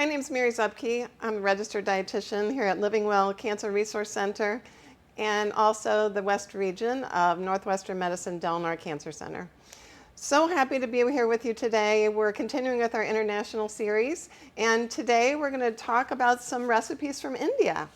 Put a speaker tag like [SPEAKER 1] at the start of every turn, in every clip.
[SPEAKER 1] name's Mary Zupke. I'm a registered dietitian here at LivingWell Cancer Resource Center and also the West Region of Northwestern Medicine Del Mar Cancer Center. So happy to be here with you today. We're continuing with our international series, and today we're going to talk about some recipes from India.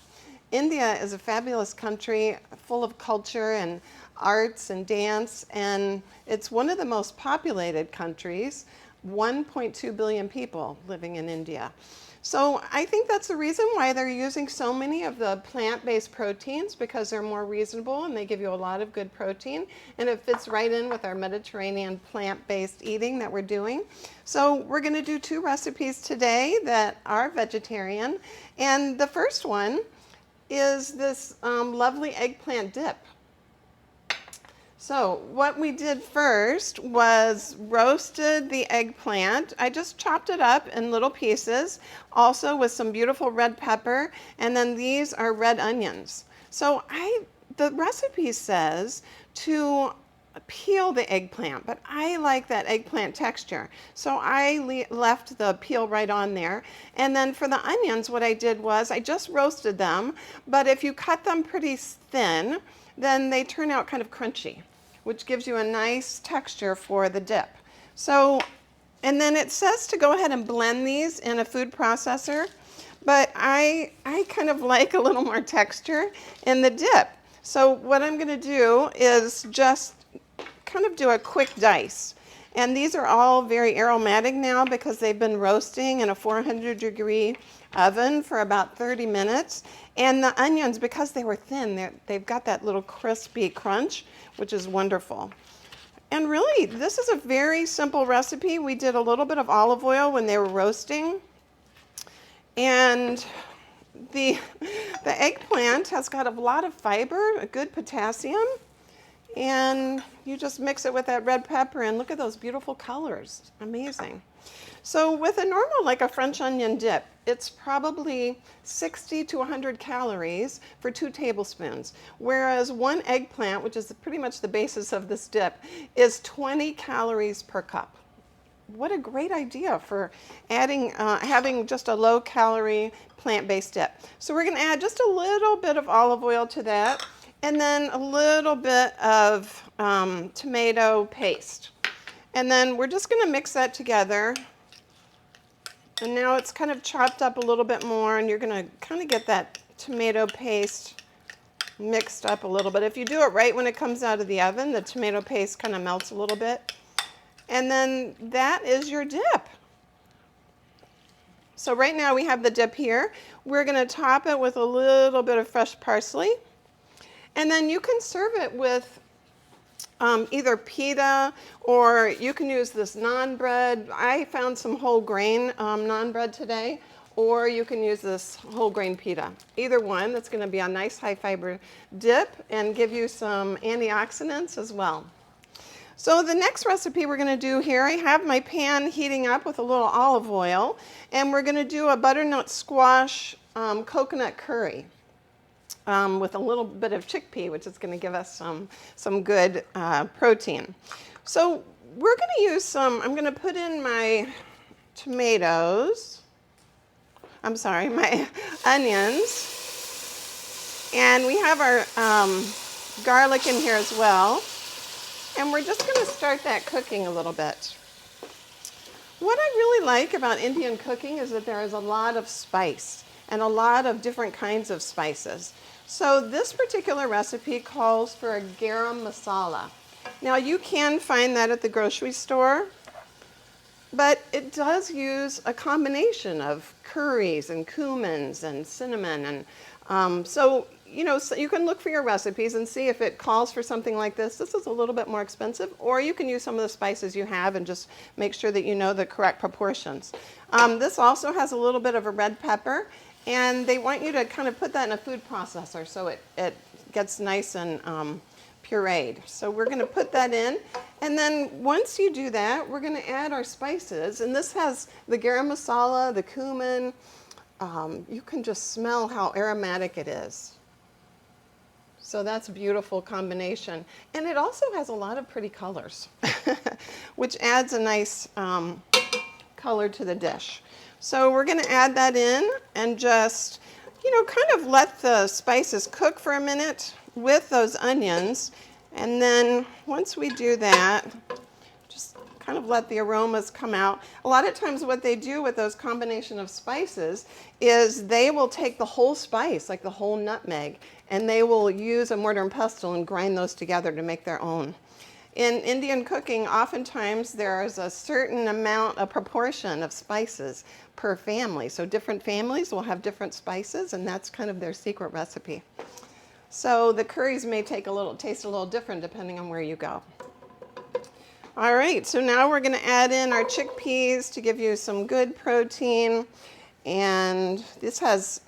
[SPEAKER 1] India is a fabulous country full of culture and arts and dance, and it's one of the most populated countries. 1.2 billion people living in India. So I think that's the reason why they're using so many of the plant-based proteins, because they're more reasonable and they give you a lot of good protein, and it fits right in with our Mediterranean plant-based eating that we're doing. So we're going to do two recipes today that are vegetarian, and the first one is this lovely eggplant dip. So what we did first was roasted the eggplant. I just chopped it up in little pieces, also with some beautiful red pepper, and then these are red onions. So the recipe says to peel the eggplant, but I like that eggplant texture. So I left the peel right on there. And then for the onions, what I did was I just roasted them, but if you cut them pretty thin, then they turn out kind of crunchy, which gives you a nice texture for the dip. So, and then it says to go ahead and blend these in a food processor, but I kind of like a little more texture in the dip. So what I'm gonna do is just kind of do a quick dice. And these are all very aromatic now because they've been roasting in a 400-degree oven for about 30 minutes. And the onions, because they were thin, they've got that little crispy crunch, which is wonderful. And really, this is a very simple recipe. We did a little bit of olive oil when they were roasting. And the eggplant has got a lot of fiber, a good potassium. And you just mix it with that red pepper, and look at those beautiful colors. Amazing. So with a normal, like a French onion dip, it's probably 60 to 100 calories for 2 tablespoons, whereas one eggplant, which is pretty much the basis of this dip, is 20 calories per cup. What a great idea for adding, having just a low-calorie plant-based dip. So we're going to add just a little bit of olive oil to that, and then a little bit of tomato paste. And then we're just going to mix that together. And now it's kind of chopped up a little bit more, and you're going to kind of get that tomato paste mixed up a little bit. If you do it right when it comes out of the oven, the tomato paste kind of melts a little bit. And then that is your dip. So right now we have the dip here. We're going to top it with a little bit of fresh parsley. And then you can serve it with either pita, or you can use this naan bread. I found some whole grain naan bread today, or you can use this whole grain pita. Either one, that's going to be a nice high fiber dip and give you some antioxidants as well. So the next recipe we're going to do here, I have my pan heating up with a little olive oil, and we're going to do a butternut squash coconut curry. With a little bit of chickpea, which is going to give us some good protein. So we're going to use I'm going to put in my tomatoes, my onions, and we have our garlic in here as well. And we're just going to start that cooking a little bit. What I really like about Indian cooking is that there is a lot of spice and a lot of different kinds of spices. So this particular recipe calls for a garam masala. Now you can find that at the grocery store, but it does use a combination of curries and cumins and cinnamon. And so you can look for your recipes and see if it calls for something like this. This is a little bit more expensive, or you can use some of the spices you have and just make sure that you know the correct proportions. This also has a little bit of a red pepper, and they want you to kind of put that in a food processor so it gets nice and pureed. So we're going to put that in, and then once you do that, we're going to add our spices. And this has the garam masala, the cumin. You can just smell how aromatic it is. So that's a beautiful combination. And it also has a lot of pretty colors, which adds a nice color to the dish. So we're going to add that in and just, kind of let the spices cook for a minute with those onions. And then once we do that, just kind of let the aromas come out. A lot of times what they do with those combination of spices is they will take the whole spice, like the whole nutmeg, and they will use a mortar and pestle and grind those together to make their own. In Indian cooking, oftentimes there is a certain amount, a proportion of spices per family. So different families will have different spices, and that's kind of their secret recipe. So the curries may taste a little different depending on where you go. All right, so now we're going to add in our chickpeas to give you some good protein. And this has,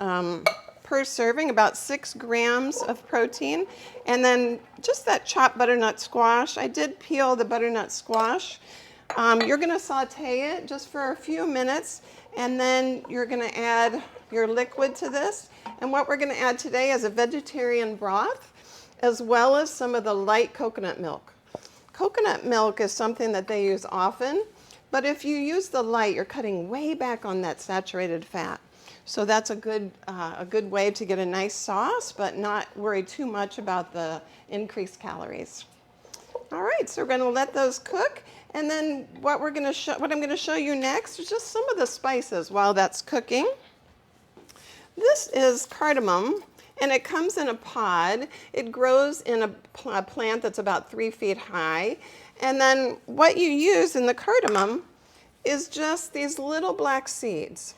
[SPEAKER 1] per serving, about 6 grams of protein. And then just that chopped butternut squash. I did peel the butternut squash. You're going to saute it just for a few minutes, and then you're going to add your liquid to this. And what we're going to add today is a vegetarian broth, as well as some of the light coconut milk. Coconut milk is something that they use often, but if you use the light, you're cutting way back on that saturated fat. So that's a good way to get a nice sauce, but not worry too much about the increased calories. All right, so we're going to let those cook, and then what I'm going to show you next is just some of the spices while that's cooking. This is cardamom, and it comes in a pod. It grows in a plant that's about 3 feet high. And then what you use in the cardamom is just these little black seeds.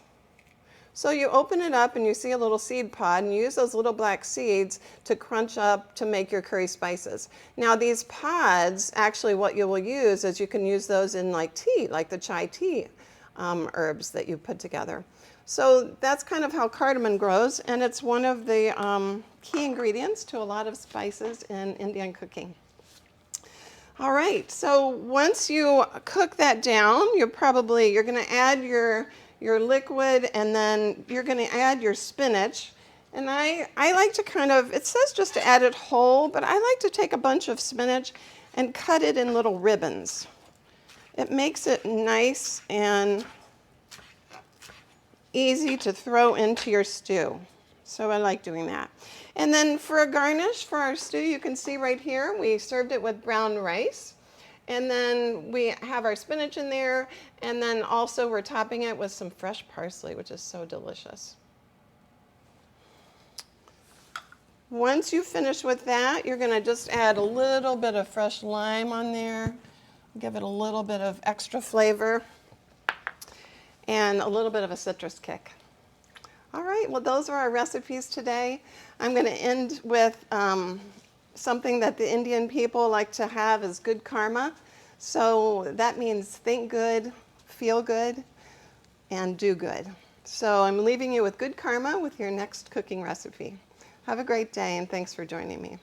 [SPEAKER 1] So you open it up and you see a little seed pod, and you use those little black seeds to crunch up to make your curry spices. Now these pods, actually what you will use is you can use those in like tea, like the chai tea herbs that you put together. So that's kind of how cardamom grows, and it's one of the key ingredients to a lot of spices in Indian cooking. All right, so once you cook that down, you're going to add your liquid, and then you're going to add your spinach. And I like to it says just to add it whole, but I like to take a bunch of spinach and cut it in little ribbons. It makes it nice and easy to throw into your stew. So I like doing that. And then for a garnish for our stew, you can see right here, we served it with brown rice. And then we have our spinach in there, and then also we're topping it with some fresh parsley, which is so delicious. Once you finish with that, you're going to just add a little bit of fresh lime on there, give it a little bit of extra flavor, and a little bit of a citrus kick. All right, well, those are our recipes today. I'm going to end with something that the Indian people like to have is good karma. So that means think good, feel good, and do good. So I'm leaving you with good karma with your next cooking recipe. Have a great day, and thanks for joining me.